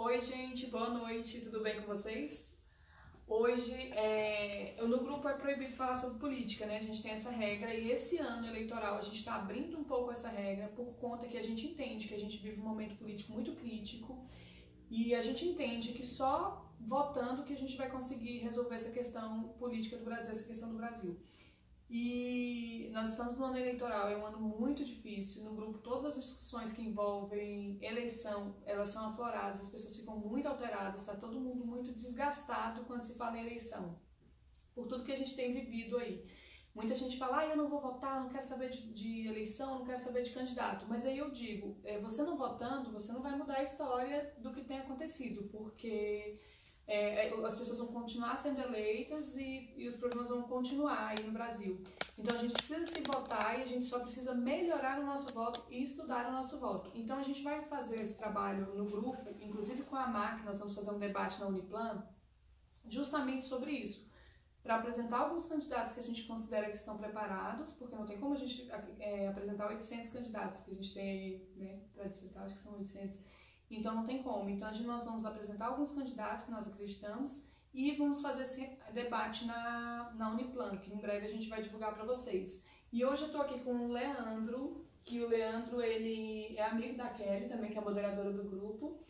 Oi, gente, boa noite, tudo bem com vocês? Hoje, no grupo é proibido falar sobre política, né? A gente tem essa regra e esse ano eleitoral a gente está abrindo um pouco essa regra por conta que a gente entende que a gente vive um momento político muito crítico e a gente entende que só votando que a gente vai conseguir resolver essa questão política do Brasil, essa questão do Brasil. E nós estamos no ano eleitoral, é um ano muito difícil. No grupo, todas as discussões que envolvem eleição, elas são afloradas, as pessoas ficam muito alteradas, está todo mundo muito desgastado quando se fala em eleição, por tudo que a gente tem vivido aí. Muita gente fala, eu não vou votar, não quero saber de eleição, não quero saber de candidato. Mas aí eu digo, você não votando, você não vai mudar a história do que tem acontecido, porque as pessoas vão continuar sendo eleitas e os problemas vão continuar aí no Brasil. Então a gente precisa se votar e a gente só precisa melhorar o nosso voto e estudar o nosso voto. Então a gente vai fazer esse trabalho no grupo, inclusive com a MAC, nós vamos fazer um debate na Uniplan, justamente sobre isso, para apresentar alguns candidatos que a gente considera que estão preparados, porque não tem como a gente apresentar 800 candidatos que a gente tem aí, né, para distrital, acho que são 800. Então não tem como. Então nós vamos apresentar alguns candidatos que nós acreditamos e vamos fazer esse debate na Uniplan, que em breve a gente vai divulgar para vocês. E hoje eu estou aqui com o Leandro, que o Leandro ele é amigo da Kelly também, que é a moderadora do grupo.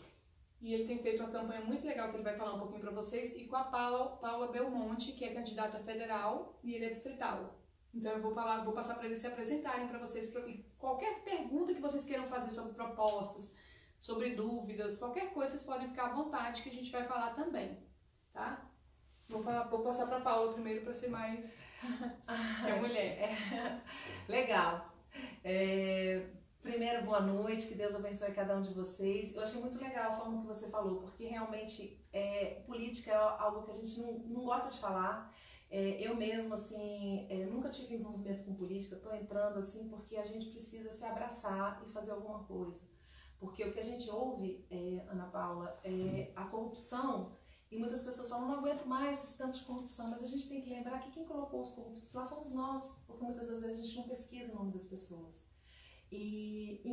E ele tem feito uma campanha muito legal que ele vai falar um pouquinho para vocês. E com a Paula Belmonte, que é candidata federal e ele é distrital. Então eu vou passar para eles se apresentarem para vocês. Qualquer pergunta que vocês queiram fazer sobre propostas, sobre dúvidas, qualquer coisa, vocês podem ficar à vontade que a gente vai falar também, tá? Vou passar para a Paula primeiro para ser mais que é mulher. Legal. Primeiro, boa noite, que Deus abençoe cada um de vocês. Eu achei muito legal a forma que você falou, porque realmente política é algo que a gente não gosta de falar. Eu mesma, assim, nunca tive envolvimento com política, estou entrando assim porque a gente precisa se abraçar e fazer alguma coisa. Porque o que a gente ouve, Ana Paula, é a corrupção, e muitas pessoas falam, não aguento mais esse tanto de corrupção, mas a gente tem que lembrar que quem colocou os corruptos lá fomos nós, porque muitas das vezes a gente não pesquisa o nome das pessoas. E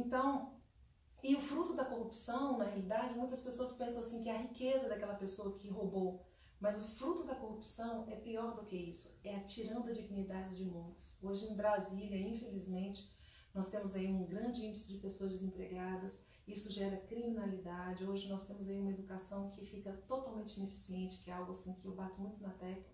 o fruto da corrupção, na realidade, muitas pessoas pensam assim que é a riqueza daquela pessoa que roubou, mas o fruto da corrupção é pior do que isso, é a tirando a dignidade de muitos. Hoje em Brasília, infelizmente, nós temos aí um grande índice de pessoas desempregadas, isso gera criminalidade. Hoje nós temos aí uma educação que fica totalmente ineficiente, que é algo assim que eu bato muito na tecla.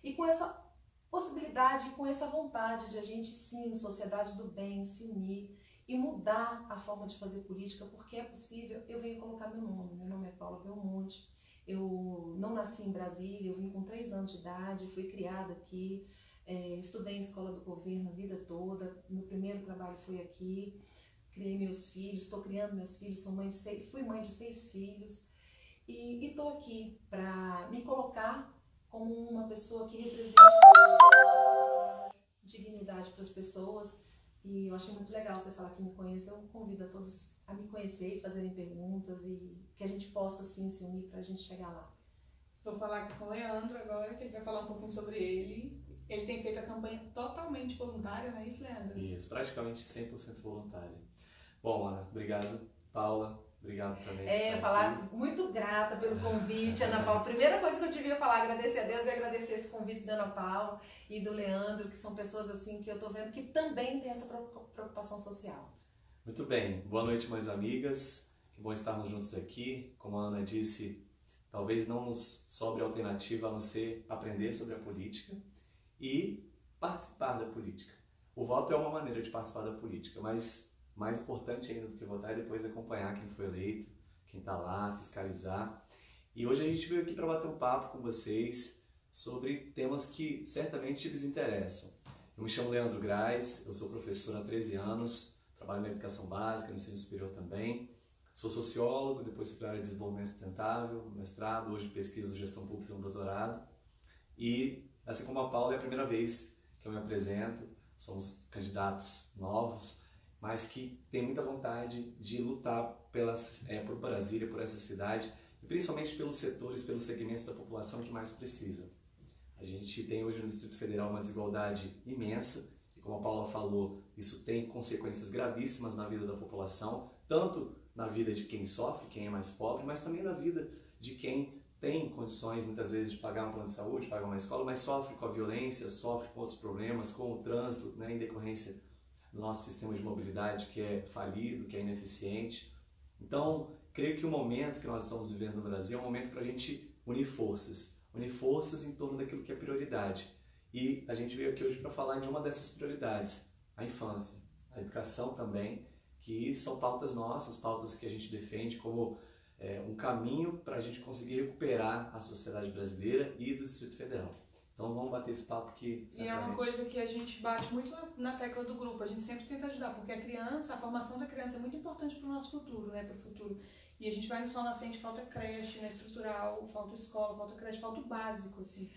E com essa possibilidade, com essa vontade de a gente sim, sociedade do bem, se unir e mudar a forma de fazer política, porque é possível, eu venho colocar meu nome é Paula Belmonte, eu não nasci em Brasília, eu vim com 3 anos de idade, fui criada aqui, estudei em escola do governo a vida toda, meu primeiro trabalho foi aqui, criei meus filhos, estou criando meus filhos, fui mãe de 6 filhos e estou aqui para me colocar como uma pessoa que representa dignidade para as pessoas. E eu achei muito legal você falar que me conhece. Eu convido a todos a me conhecer e fazerem perguntas e que a gente possa assim se unir para a gente chegar lá. Vou falar aqui com o Leandro agora, que ele vai falar um pouquinho sobre ele. Ele tem feito a campanha totalmente voluntária, não é isso, Leandro? Isso, praticamente 100% voluntária. Bom, Ana, obrigado. Paula, obrigado também. Muito grata pelo convite, Ana Paula. Primeira coisa que eu devia falar, agradecer a Deus e agradecer esse convite da Ana Paula e do Leandro, que são pessoas assim que eu tô vendo que também tem essa preocupação social. Muito bem, boa noite, minhas amigas. Que bom estarmos juntos aqui. Como a Ana disse, talvez não nos sobre alternativa a não ser aprender sobre a política e participar da política. O voto é uma maneira de participar da política, mas mais importante ainda do que votar é depois acompanhar quem foi eleito, quem está lá, fiscalizar. E hoje a gente veio aqui para bater um papo com vocês sobre temas que certamente lhes interessam. Eu me chamo Leandro Graz, eu sou professor há 13 anos, trabalho na educação básica, no ensino superior também. Sou sociólogo, depois fui para a área de desenvolvimento sustentável, mestrado, hoje pesquiso gestão pública no doutorado. E, assim como a Paula, é a primeira vez que eu me apresento, somos candidatos novos, mas que tem muita vontade de lutar por Brasília, por essa cidade, e principalmente pelos setores, pelos segmentos da população que mais precisa. A gente tem hoje no Distrito Federal uma desigualdade imensa, e como a Paula falou, isso tem consequências gravíssimas na vida da população, tanto na vida de quem sofre, quem é mais pobre, mas também na vida de quem tem condições, muitas vezes, de pagar um plano de saúde, pagar uma escola, mas sofre com a violência, sofre com outros problemas, com o trânsito, né, em decorrência do nosso sistema de mobilidade que é falido, que é ineficiente. Então, creio que o momento que nós estamos vivendo no Brasil é um momento para a gente unir forças em torno daquilo que é prioridade. E a gente veio aqui hoje para falar de uma dessas prioridades, a infância, a educação também, que são pautas nossas, pautas que a gente defende como um caminho para a gente conseguir recuperar a sociedade brasileira e do Distrito Federal. Então vamos bater esse papo aqui. E é uma coisa que a gente bate muito na tecla do grupo, a gente sempre tenta ajudar, porque a formação da criança é muito importante para o nosso futuro, né, para o futuro. E a gente vai no Sol Nascente, falta creche, na estrutural, falta escola, falta creche, falta o básico, assim.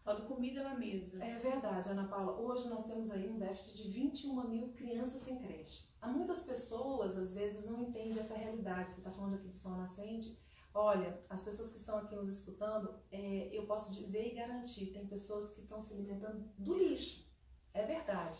Falta comida na mesa. É verdade, Ana Paula. Hoje nós temos aí um déficit de 21 mil crianças sem creche. Há muitas pessoas, às vezes, não entendem essa realidade. Você está falando aqui do Sol Nascente. Olha, as pessoas que estão aqui nos escutando, eu posso dizer e garantir, tem pessoas que estão se alimentando do lixo. É verdade.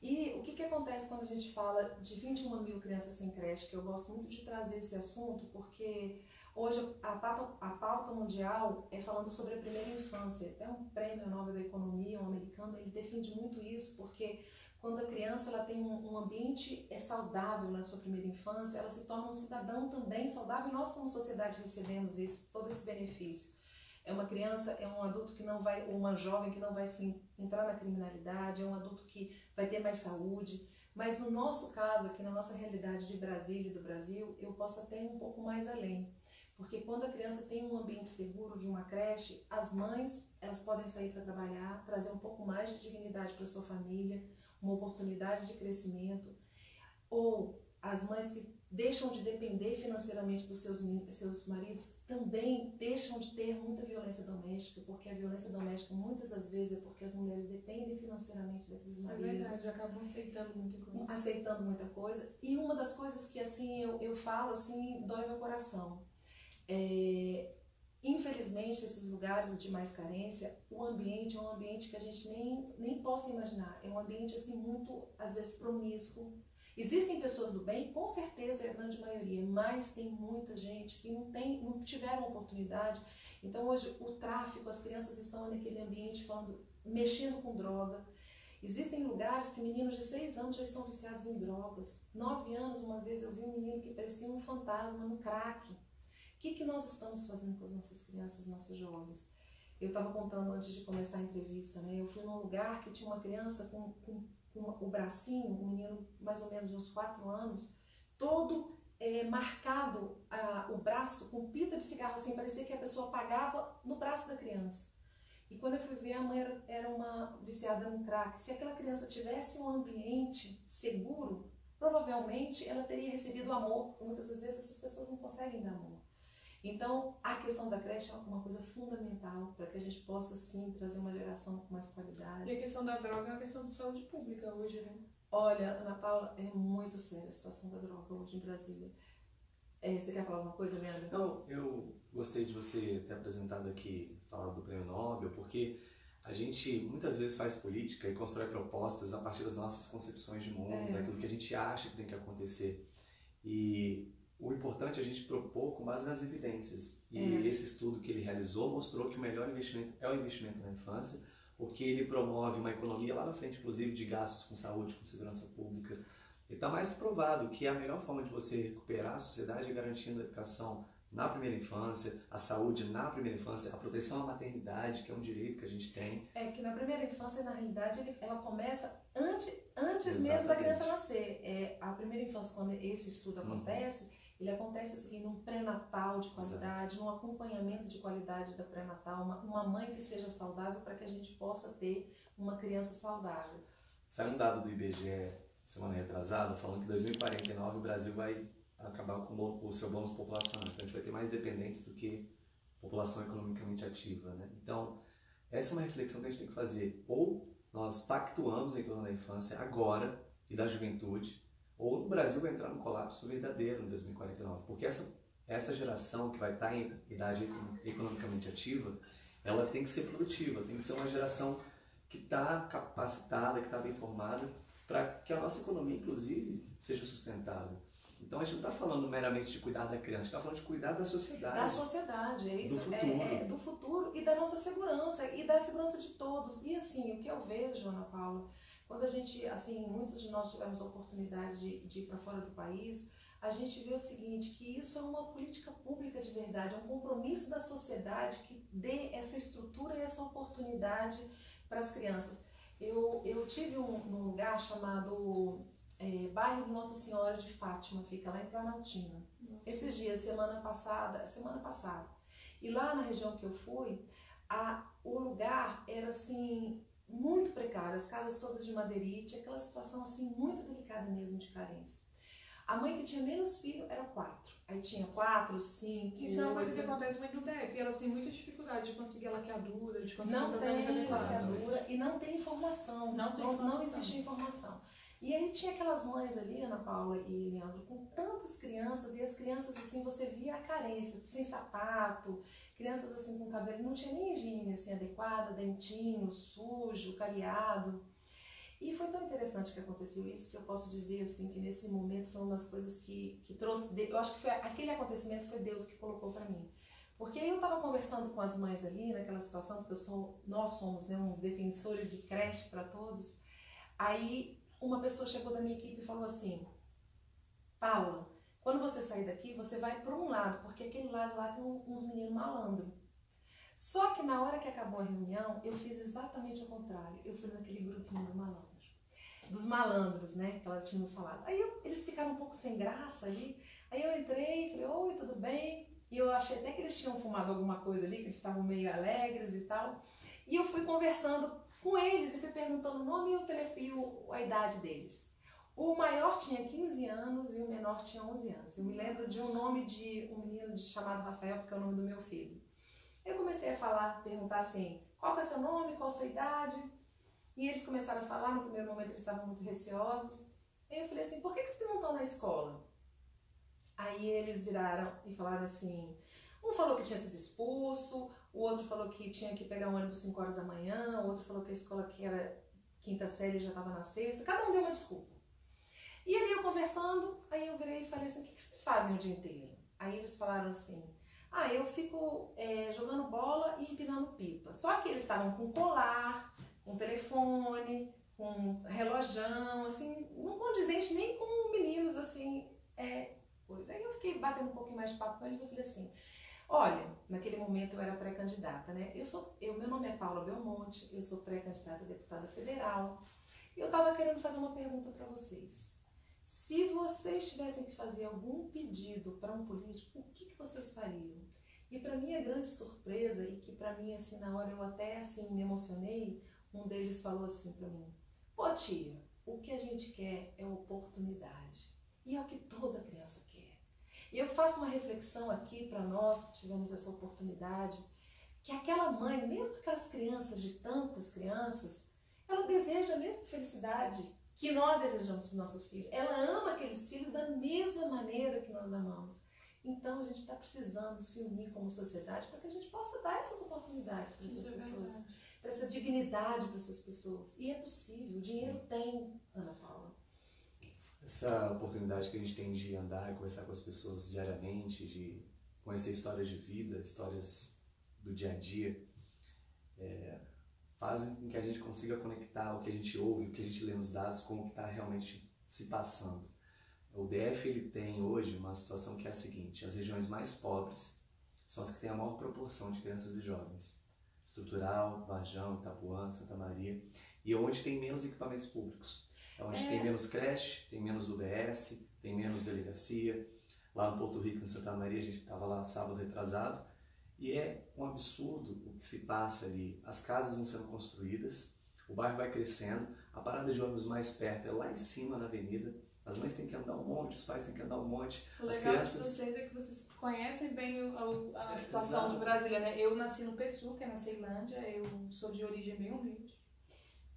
E o que acontece quando a gente fala de 21 mil crianças sem creche, que eu gosto muito de trazer esse assunto, porque hoje a pauta mundial é falando sobre a primeira infância. Até um prêmio Nobel da Economia, um americano, ele defende muito isso, porque quando a criança ela tem um ambiente saudável na sua primeira infância, ela se torna um cidadão também saudável, e nós como sociedade recebemos todo esse benefício. É uma criança, é um adulto que não vai, ou uma jovem que não vai se entrar na criminalidade, é um adulto que vai ter mais saúde. Mas no nosso caso, aqui na nossa realidade de Brasília e do Brasil, eu posso até ir um pouco mais além. Porque quando a criança tem um ambiente seguro de uma creche, as mães, elas podem sair para trabalhar, trazer um pouco mais de dignidade para sua família, uma oportunidade de crescimento. Ou as mães que deixam de depender financeiramente dos seus maridos também deixam de ter muita violência doméstica, porque a violência doméstica muitas das vezes é porque as mulheres dependem financeiramente daqueles maridos. É verdade, acabam aceitando muita coisa. Aceitando muita coisa. E uma das coisas que assim eu falo assim, dói meu coração. Infelizmente, esses lugares de mais carência, o ambiente é um ambiente que a gente nem possa imaginar. É um ambiente assim muito, às vezes, promíscuo. Existem pessoas do bem, com certeza é a grande maioria, mas tem muita gente que não tiveram oportunidade. Então hoje o tráfico, as crianças estão naquele ambiente mexendo com droga. Existem lugares que meninos de 6 anos já estão viciados em drogas. 9 anos, uma vez eu vi um menino que parecia um fantasma no crack. O que nós estamos fazendo com as nossas crianças, nossos jovens? Eu estava contando antes de começar a entrevista, né? Eu fui num lugar que tinha uma criança com o bracinho, um menino mais ou menos de uns 4 anos, todo marcado, o braço com pita de cigarro, assim, parecia que a pessoa apagava no braço da criança. E quando eu fui ver, a mãe era uma viciada no crack. Se aquela criança tivesse um ambiente seguro, provavelmente ela teria recebido amor, porque muitas das vezes essas pessoas não conseguem dar amor. Então, a questão da creche é uma coisa fundamental para que a gente possa, sim, trazer uma geração com mais qualidade. E a questão da droga é uma questão de saúde pública hoje, né? Olha, Ana Paula, é muito séria a situação da droga hoje em Brasília. Você quer falar alguma coisa, Leandro? Não, eu gostei de você ter apresentado aqui, falado do Prêmio Nobel, porque a gente muitas vezes faz política e constrói propostas a partir das nossas concepções de mundo, daquilo que a gente acha que tem que acontecer. E o importante é a gente propor com base nas evidências. E esse estudo que ele realizou mostrou que o melhor investimento é o investimento na infância, porque ele promove uma economia lá na frente, inclusive, de gastos com saúde, com segurança pública. E está mais que provado que a melhor forma de você recuperar a sociedade é garantindo a educação na primeira infância, a saúde na primeira infância, a proteção à maternidade, que é um direito que a gente tem. É que na primeira infância, na realidade, ela começa antes mesmo da criança nascer. A primeira infância, quando esse estudo acontece, ele acontece assim, num pré-natal de qualidade, num acompanhamento de qualidade da pré-natal, uma mãe que seja saudável para que a gente possa ter uma criança saudável. Saiu um dado do IBGE semana retrasada falando que em 2049 o Brasil vai acabar com o seu bônus populacional. Então a gente vai ter mais dependentes do que população economicamente ativa, né? Então essa é uma reflexão que a gente tem que fazer. Ou nós pactuamos em torno da infância agora e da juventude, ou o Brasil vai entrar num colapso verdadeiro em 2049, porque essa geração que vai estar em idade economicamente ativa, ela tem que ser produtiva, tem que ser uma geração que está capacitada, que está bem formada, para que a nossa economia, inclusive, seja sustentável. Então a gente não está falando meramente de cuidar da criança, a gente está falando de cuidar da sociedade. Da sociedade, é isso. Do futuro. Do futuro e da nossa segurança, e da segurança de todos. E assim, o que eu vejo, Ana Paula, quando a gente, assim, muitos de nós tivemos a oportunidade de ir para fora do país, a gente vê o seguinte, que isso é uma política pública de verdade, é um compromisso da sociedade que dê essa estrutura e essa oportunidade para as crianças. Eu tive num lugar chamado bairro Nossa Senhora de Fátima, fica lá em Planaltina. Esses dias, semana passada. E lá na região que eu fui, o lugar era assim, muito precário, as casas todas de madeirite, aquela situação assim, muito delicada mesmo de carência. A mãe que tinha menos filho era 4. Aí tinha 4, 5. Isso é uma coisa que acontece muito no DF. Elas têm muita dificuldade de conseguir a laqueadura, de conseguir não o tem tratamento adequado. laqueadura e não tem informação. Não existe informação. E aí tinha aquelas mães ali, Ana Paula e Leandro, com tantas crianças, e as crianças assim, você via a carência, sem sapato, crianças assim com cabelo, não tinha nem higiene assim, adequada, dentinho, sujo, cariado. E foi tão interessante que aconteceu isso, que eu posso dizer assim, que nesse momento foi uma das coisas que trouxe, eu acho que foi aquele acontecimento foi Deus que colocou para mim. Porque eu estava conversando com as mães ali, naquela situação, porque nós somos, né, defensores de creche para todos, aí uma pessoa chegou da minha equipe e falou assim, Paula, quando você sair daqui, você vai para um lado, porque aquele lado lá tem uns meninos malandros. Só que na hora que acabou a reunião, eu fiz exatamente o contrário. Eu fui naquele grupinho dos malandros, né, que ela tinha me falado. Aí eles ficaram um pouco sem graça ali, aí eu entrei e falei, oi, tudo bem? E eu achei até que eles tinham fumado alguma coisa ali, que eles estavam meio alegres e tal. E eu fui conversando com eles e fui perguntando o nome e a idade deles. O maior tinha 15 anos e o menor tinha 11 anos. Eu me lembro de um nome de um menino chamado Rafael, porque é o nome do meu filho. Eu comecei a perguntar assim, qual que é o seu nome, qual a sua idade? E eles começaram a falar, no primeiro momento eles estavam muito receosos. Aí eu falei assim, por que vocês não estão na escola? Aí eles viraram e falaram assim, um falou que tinha sido expulso, o outro falou que tinha que pegar um ônibus 5 horas da manhã, o outro falou que a escola que era quinta série já estava na sexta, cada um deu uma desculpa. E ali eu conversando, aí eu virei e falei assim, o que vocês fazem o dia inteiro? Aí eles falaram assim, eu fico jogando bola e empinando pipa. Só que eles estavam com colar, com telefone, com relojão, assim, não condizente nem com meninos, assim, coisa. Aí eu fiquei batendo um pouquinho mais de papo com eles, eu falei assim, olha, naquele momento eu era pré-candidata, né? Meu nome é Paula Belmonte, eu sou pré-candidata a deputada federal, e eu estava querendo fazer uma pergunta para vocês. Se vocês tivessem que fazer algum pedido para um político, o que vocês fariam? E para minha grande surpresa, e que para mim, assim, na hora eu até, assim, me emocionei, um deles falou assim para mim, pô tia, o que a gente quer é oportunidade. E é o que toda criança quer. E eu faço uma reflexão aqui para nós que tivemos essa oportunidade, que aquela mãe, mesmo aquelas crianças, de tantas crianças, ela deseja a mesma felicidade que nós desejamos para o nosso filho. Ela ama aqueles filhos da mesma maneira que nós amamos. Então a gente está precisando se unir como sociedade para que a gente possa dar essas oportunidades para essas pessoas, para essa dignidade para essas pessoas. E é possível, o dinheiro tem, Ana Paula. Essa oportunidade que a gente tem de andar e conversar com as pessoas diariamente, de conhecer histórias de vida, histórias do dia a dia, fazem com que a gente consiga conectar o que a gente ouve, o que a gente lê nos dados, com o que está realmente se passando. O DF ele tem hoje uma situação que é a seguinte, as regiões mais pobres são as que têm a maior proporção de crianças e jovens. Estrutural, Varjão, Itapuã, Santa Maria, e onde tem menos equipamentos públicos. É onde tem menos creche, tem menos UBS, tem menos delegacia. Lá no Porto Rico, em Santa Maria, a gente estava lá sábado retrasado, e é um absurdo o que se passa ali. As casas vão sendo construídas, o bairro vai crescendo, a parada de ônibus mais perto é lá em cima na avenida, as mães têm que andar um monte, os pais têm que andar um monte. O legal de vocês é que vocês conhecem bem a situação Exato. de Brasília, né? Eu nasci no Pessu, que é na Ceilândia, eu sou de origem bem humilde.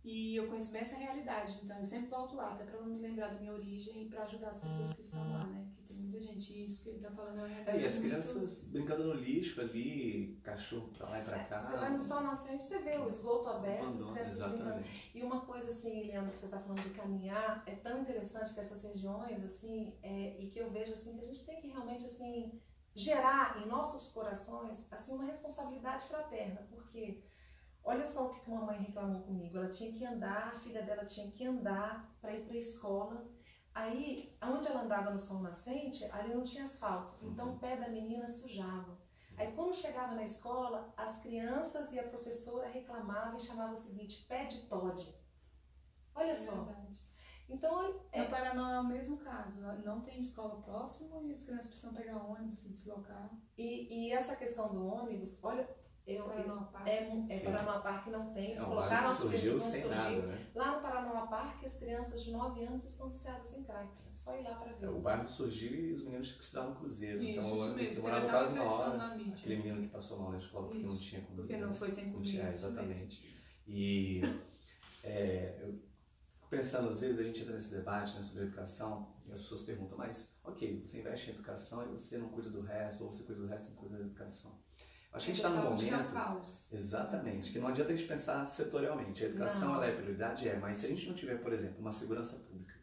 E eu conheço bem essa realidade, então eu sempre volto lá, até para não me lembrar da minha origem e para ajudar as pessoas que estão lá, né? Que tem muita gente. E que ele está falando é uma E realidade as muito... crianças brincando no lixo ali, cachorro pra lá e pra cá. Você vai no Sol Nascente, você vê o esgoto aberto, as crianças brincando. Exatamente. E uma coisa assim, Leandro, que você está falando de caminhar, é tão interessante que essas regiões, assim, e que eu vejo assim, que a gente tem que realmente assim, gerar em nossos corações assim, uma responsabilidade fraterna, porque olha só o que uma mãe reclamou comigo, ela tinha que andar, a filha dela tinha que andar para ir para a escola. Aí, onde ela andava no Sol Nascente, ali não tinha asfalto, então o pé da menina sujava. Aí quando chegava na escola, as crianças e a professora reclamavam e chamavam o seguinte, pé de Todd. Olha só. Verdade. Então, No Paraná é o mesmo caso, não tem escola próxima e as crianças precisam pegar ônibus, se deslocar. E essa questão do ônibus, olha, Paranoá Parque não tem, eles colocaram não surgiu sem nada, né? Lá no Paranoá Parque, as crianças de 9 anos estão viciadas em crack, é só ir lá para ver. O bairro surgiu e os meninos que estudavam no Cruzeiro, Isso, então o ônibus mesmo. demorava quase uma hora. Mídia, aquele menino que passou mal na escola porque não tinha comida. Porque não foi sem comida. Exatamente. E eu fico pensando, às vezes a gente entra nesse debate, né, sobre educação, e as pessoas perguntam, mas ok, você investe em educação e você não cuida do resto, ou você cuida do resto e não cuida da educação. Acho que a gente está num momento... É um caos. Exatamente, que não adianta a gente pensar setorialmente. A educação ela é prioridade, mas se a gente não tiver, por exemplo, uma segurança pública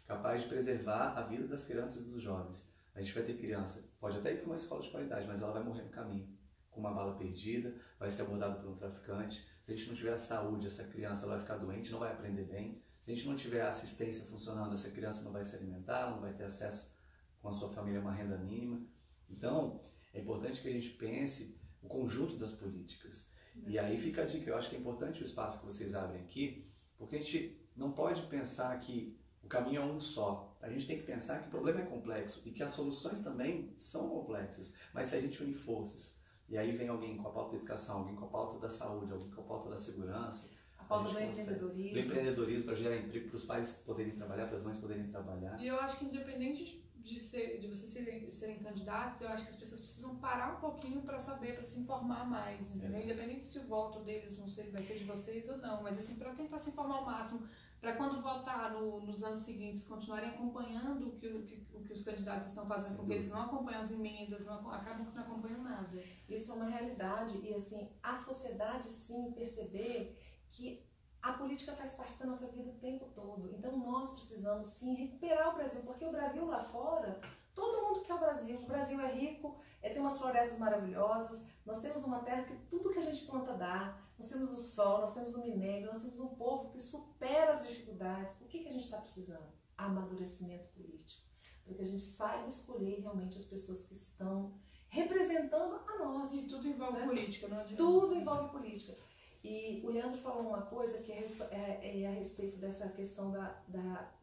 capaz de preservar a vida das crianças e dos jovens, a gente vai ter criança, pode até ir para uma escola de qualidade, mas ela vai morrer no caminho, com uma bala perdida, vai ser abordada por um traficante. Se a gente não tiver a saúde, essa criança vai ficar doente, não vai aprender bem. Se a gente não tiver a assistência funcionando, essa criança não vai se alimentar, não vai ter acesso com a sua família a uma renda mínima. Então, é importante que a gente pense o conjunto das políticas. E aí fica a dica, eu acho que é importante o espaço que vocês abrem aqui, porque a gente não pode pensar que o caminho é um só. A gente tem que pensar que o problema é complexo e que as soluções também são complexas, mas se a gente unir forças, e aí vem alguém com a pauta da educação, alguém com a pauta da saúde, alguém com a pauta da segurança, a pauta do empreendedorismo. Do empreendedorismo para gerar emprego, para os pais poderem trabalhar, para as mães poderem trabalhar. E eu acho que independente de vocês serem candidatos, eu acho que as pessoas precisam parar um pouquinho para saber, para se informar mais, entendeu? Independente se o voto deles vai ser de vocês ou não, mas assim, para tentar se informar ao máximo, para quando votar nos anos seguintes, continuarem acompanhando o que os candidatos estão fazendo, porque eles não acompanham as emendas, acabam que não acompanham nada. Isso é uma realidade e assim, a sociedade sim perceber que a política faz parte da nossa vida o tempo todo. Então nós precisamos sim recuperar o Brasil, porque o Brasil lá fora, todo mundo quer o Brasil. O Brasil é rico, tem umas florestas maravilhosas, nós temos uma terra que tudo que a gente planta dá, nós temos o sol, nós temos o minério, nós temos um povo que supera as dificuldades. O que a gente está precisando? Amadurecimento político. Para que a gente saiba escolher realmente as pessoas que estão representando a nós. E tudo envolve política, não adianta. Tudo envolve política. E o Leandro falou uma coisa que é a respeito dessa questão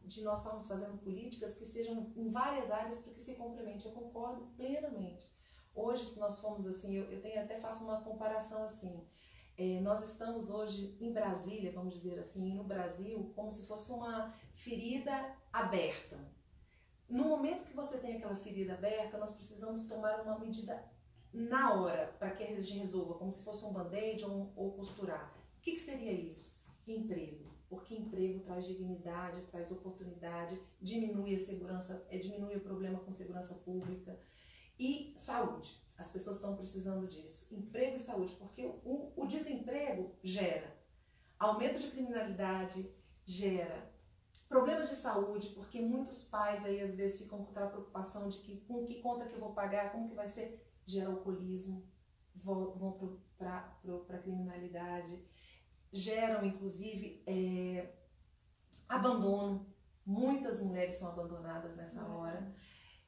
de nós estarmos fazendo políticas que sejam em várias áreas para que se complemente. Eu concordo plenamente. Hoje, se nós formos assim, eu até faço uma comparação assim, nós estamos hoje em Brasília, vamos dizer assim, no Brasil, como se fosse uma ferida aberta. No momento que você tem aquela ferida aberta, nós precisamos tomar uma medida na hora, para que a gente resolva, como se fosse um band-aid ou costurar. O que seria isso? Emprego. Porque emprego traz dignidade, traz oportunidade, diminui a segurança, diminui o problema com segurança pública. E saúde. As pessoas estão precisando disso. Emprego e saúde, porque o desemprego gera aumento de criminalidade, gera problema de saúde, porque muitos pais aí às vezes ficam com aquela preocupação de que com que conta que eu vou pagar, como que vai ser, gera alcoolismo, vão para a criminalidade, geram inclusive abandono, muitas mulheres são abandonadas nessa hora,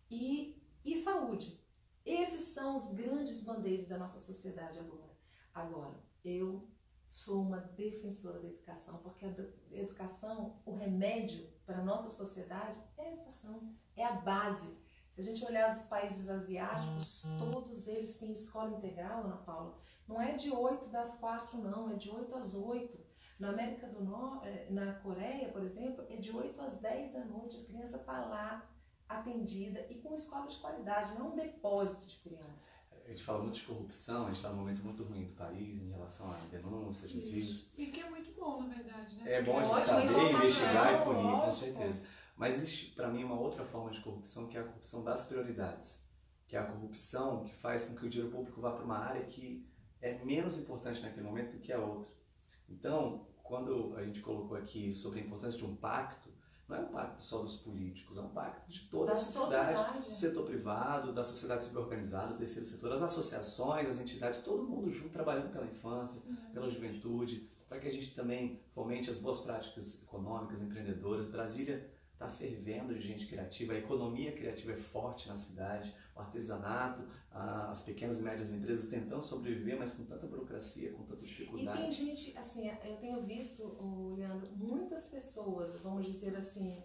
e saúde. Esses são os grandes bandeiros da nossa sociedade agora. Agora, eu sou uma defensora da educação, porque a educação, o remédio para a nossa sociedade é a educação, é a base. Se a gente olhar os países asiáticos, todos eles têm escola integral, Ana Paula. Não é de 8 das 4, não, é de 8 às 8. Na América do Norte, na Coreia, por exemplo, é de 8 às 10 da noite. A criança está lá, atendida e com escola de qualidade, não é um depósito de criança. A gente fala muito de corrupção, a gente está num momento muito ruim do país em relação a denúncias, desvios. E que é muito bom, na verdade, né? É bom a gente saber investigar e punir, com certeza. Mas existe, para mim, uma outra forma de corrupção, que é a corrupção das prioridades. que é a corrupção, que faz com que o dinheiro público vá para uma área que é menos importante naquele momento do que a outra. Então, quando a gente colocou aqui sobre a importância de um pacto, não é um pacto só dos políticos, é um pacto de toda a sociedade, do setor privado, da sociedade civil organizada, do terceiro setor, as associações, as entidades, todo mundo junto trabalhando pela infância, pela juventude, para que a gente também fomente as boas práticas econômicas, empreendedoras. Brasília está fervendo de gente criativa, a economia criativa é forte na cidade, o artesanato, as pequenas e médias empresas tentando sobreviver, mas com tanta burocracia, com tanta dificuldade. E tem gente, assim, eu tenho visto, Leandro, muitas pessoas, vamos dizer assim,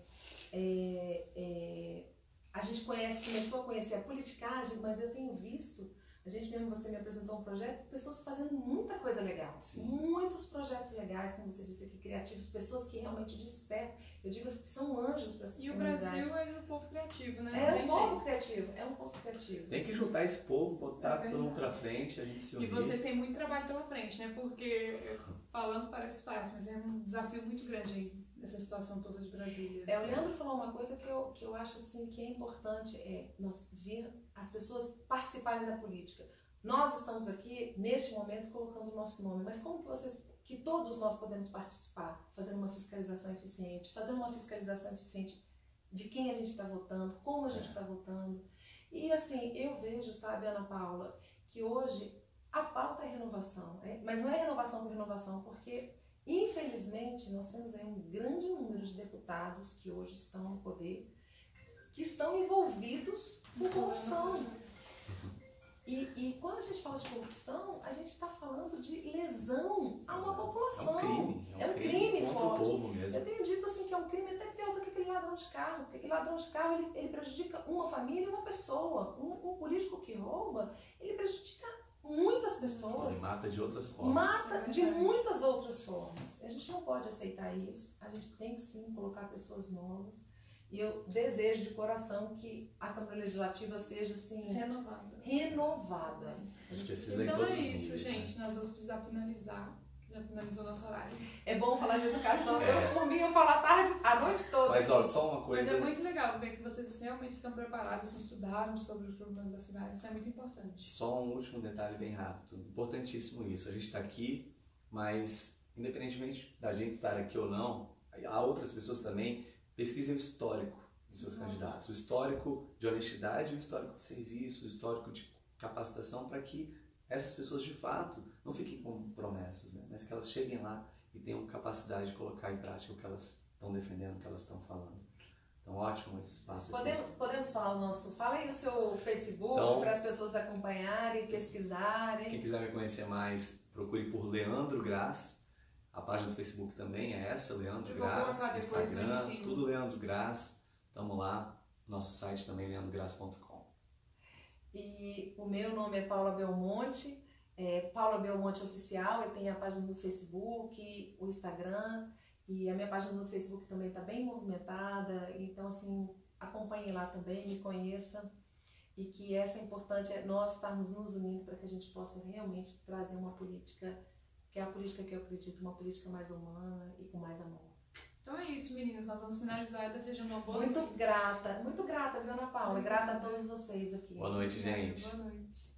a gente começou a conhecer a politicagem, mas eu tenho visto, a gente mesmo, você me apresentou um projeto, pessoas fazendo muita coisa legal. Sim. Muitos projetos legais, como você disse aqui, criativos, pessoas que realmente despertam. Eu digo que são anjos para essas comunidades. E o Brasil é um povo criativo, né? É um povo criativo, é um povo criativo. Tem que juntar esse povo, botar todo mundo pra frente, a gente se unir. E vocês têm muito trabalho pela frente, né? Porque falando parece fácil, mas é um desafio muito grande aí, nessa situação toda de Brasília. O Leandro falou uma coisa que eu acho assim, que é importante, nós ver as pessoas participarem da política. Nós estamos aqui, neste momento, colocando o nosso nome, mas como que todos nós podemos participar, fazendo uma fiscalização eficiente, de quem a gente está votando, como a gente está votando. E assim, eu vejo, sabe, Ana Paula, que hoje a pauta é renovação, mas não é renovação por renovação, porque infelizmente nós temos aí um grande número de deputados que hoje estão no poder, que estão envolvidos com corrupção. E quando a gente fala de corrupção, a gente está falando de lesão a uma população. É um crime forte. O povo mesmo. Eu tenho dito assim que é um crime até pior do que aquele ladrão de carro, porque aquele ladrão de carro ele prejudica uma família e uma pessoa. Um político que rouba, ele prejudica muitas pessoas. Ele mata de outras formas. Mata de muitas outras formas. A gente não pode aceitar isso. A gente tem que sim colocar pessoas novas. E eu desejo de coração que a Câmara Legislativa seja assim renovada. A gente precisa então é níveis, isso, gente. Né? Nós vamos precisar finalizar. Já finalizou nosso horário. É bom falar de educação. Eu, por mim, eu falo a noite toda. Mas ó, só uma coisa. Mas é muito legal ver que vocês realmente estão preparados, estudaram sobre os problemas da cidade. Isso é muito importante. Só um último detalhe bem rápido. Importantíssimo isso. A gente está aqui, mas independentemente da gente estar aqui ou não, há outras pessoas também. Pesquisem o histórico dos seus candidatos, o histórico de honestidade, o histórico de serviço, o histórico de capacitação, para que essas pessoas de fato não fiquem com promessas, né? Mas que elas cheguem lá e tenham capacidade de colocar em prática o que elas estão defendendo, o que elas estão falando. Então, ótimo esse espaço aqui. Podemos falar o nosso... Fala aí o seu Facebook, então, para as pessoas acompanharem, pesquisarem. Quem quiser me conhecer mais, procure por Leandro Graz. A página do Facebook também é essa, Leandro Graz, Instagram, tudo Leandro Graz. Tamo lá, nosso site também é leandrograz.com. E o meu nome é Paula Belmonte, Paula Belmonte Oficial, eu tenho a página do Facebook, o Instagram, e a minha página no Facebook também está bem movimentada, então assim, acompanhe lá também, me conheça, e que essa é importante, nós estarmos nos unindo para que a gente possa realmente trazer uma política, que é a política que eu acredito, uma política mais humana e com mais amor. Então é isso, meninas. Nós vamos finalizar desejando uma boa noite. Muito grata, viu, Ana Paula? Grata a todos vocês aqui. Boa noite, gente. Boa noite.